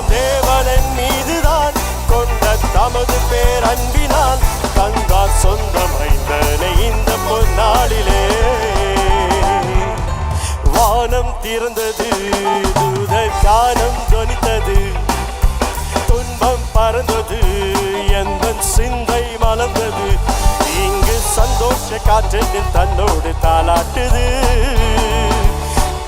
காரணம் தேவனின் மீதுதான் கொண்ட தமது பேரன்பினால் தந்தார் சொந்த மைந்தனை இந்த பொன்னாளிலே. வானம் திறந்தது, தூதர் கானம் தொனித்தது, துன்பம் பறந்தது, எந்த சிந்தை மலர்ந்தது. இங்கு சந்தோஷ காற்றில் தன்னோடு தாளாட்டுது.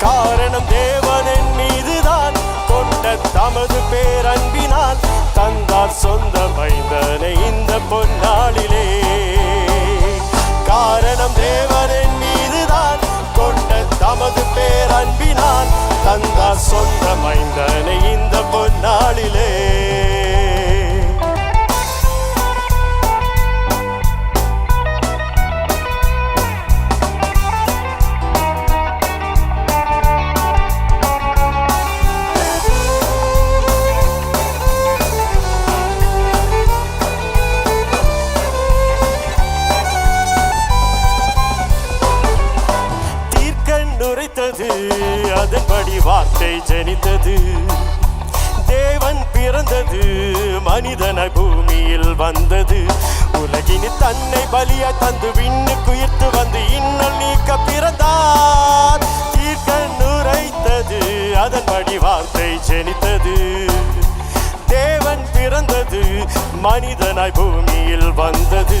காரணம் தேவனின் மீதுதான் கொண்ட தமது பேரன்பினால் தந்தார் சொந்த மைந்தனை இந்த பொன்னாளிலே. காரணம் தேவனின் மீதுதான் கொண்ட தமது பேரன்பினால் தந்தார் சொந்த மைந்தனை இந்த பொன்னாளிலே. அதன்படி வார்த்தை ஜனித்தது, தேவன் பிறந்தது, மனிதன பூமியில் வந்தது. உலகினி தன்னை பலியா தந்து விண்ணுக்குயிர்த்து வந்து இன்னல் நீக்க பிறந்தார். தீர்க்க நுரைத்தது, அதன்படி வார்த்தை ஜனித்தது, தேவன் பிறந்தது, மனிதனாய் பூமியில் வந்தது.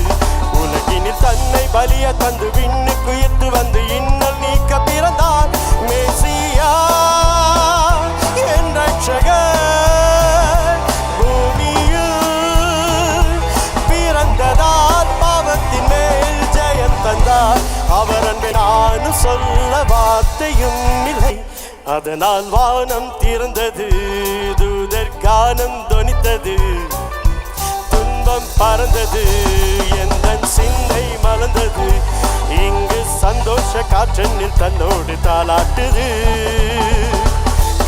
உலகினில் தன்னை பலியா தந்து விண்ணுக்குயிர்த்து வந்து இன்னல் நீக்க பிறந்தார். மேசியா என் ரட்சகர் பூமியில் பிறந்ததால் பாவத்தின் மேல் ஜெயம் தந்தார். அவர் அன்பை நானும் சொல்ல வார்த்தையும் இல்லை. அதனால் வானம் திறந்தது, தூதர் கானம் தொனித்தது, துன்பம் பறந்தது, எந்த சிந்தை மலர்ந்தது. இங்கு சந்தோஷ காற்றெண்ணில் தன்னோடு தாளாட்டுது.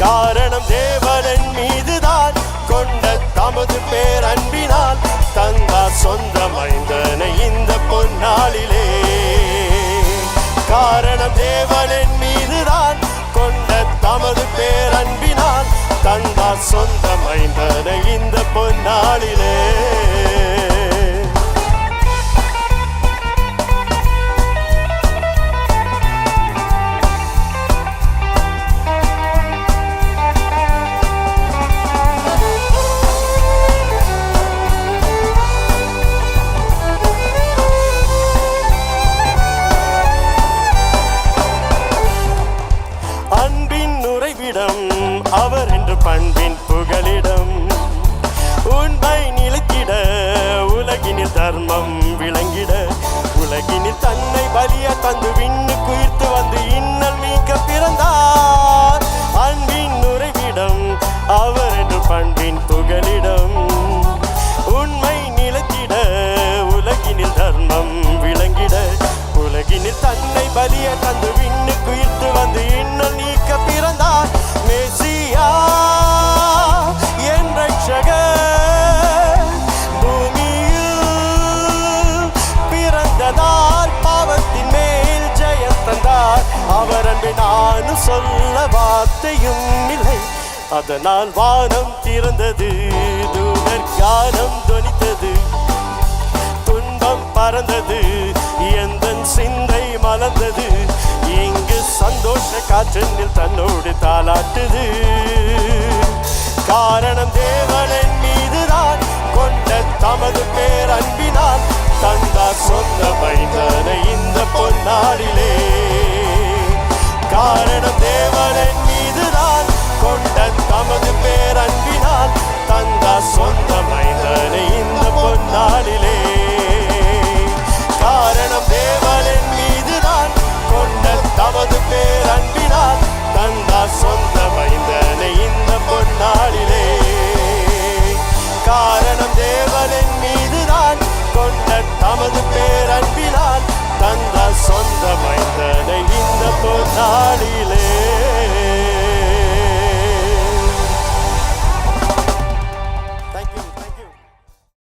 காரணம் தேவனின் மீதுதான் கொண்ட தமது பேரன்பினால் தந்தார் சொந்த மைந்தனை இந்த பொன்னாளிலே. காரணம் தேவனின் மீதுதான் கொண்ட தமது பேரன்பினால் தந்தார் சொந்த மைந்தனை இந்த பொன்னாளிலே. அவர் என்று பண்பின் புகலிடம், உண்மை நிலைத்திட, உலகினில் தர்மம் விளங்கிட. உலகினில் தன்னை பலியா தந்து விண்ணுக்குயிர்த்து வந்து இன்னல் நீக்க பிறந்தார். அன்பின் உறைவிடம், அவர் என்று பண்பின் புகலிடம், உண்மை நிலைத்திட, உலகினில் தர்மம் விளங்கிட. உலகினில் தன்னை பலியா தந்து விண்ணுக்குயிர்த்து வந்து இன்னல் நீக்க பிறந்தார். மேசியா என் ரட்சகர் பூமியில் பிறந்ததால் பாவத்தின் மேல் ஜெயம் தந்தார். அவர் அன்பை நானும் சொல்ல வார்த்தையும் இல்லை. அதனால் வானம் திறந்தது, தூதர் கானம் தொனித்தது, துன்பம் பறந்தது, எந்த சிந்தை மலர்ந்தது. இங்கு சந்தோஷ காற்றெண்ணில் தன்னோடு தாளாட்டுது. காரணம் தேவனின் மீதுதான் கொண்ட தமது பேரன்பினால் தந்தார் சொந்த மைந்தனை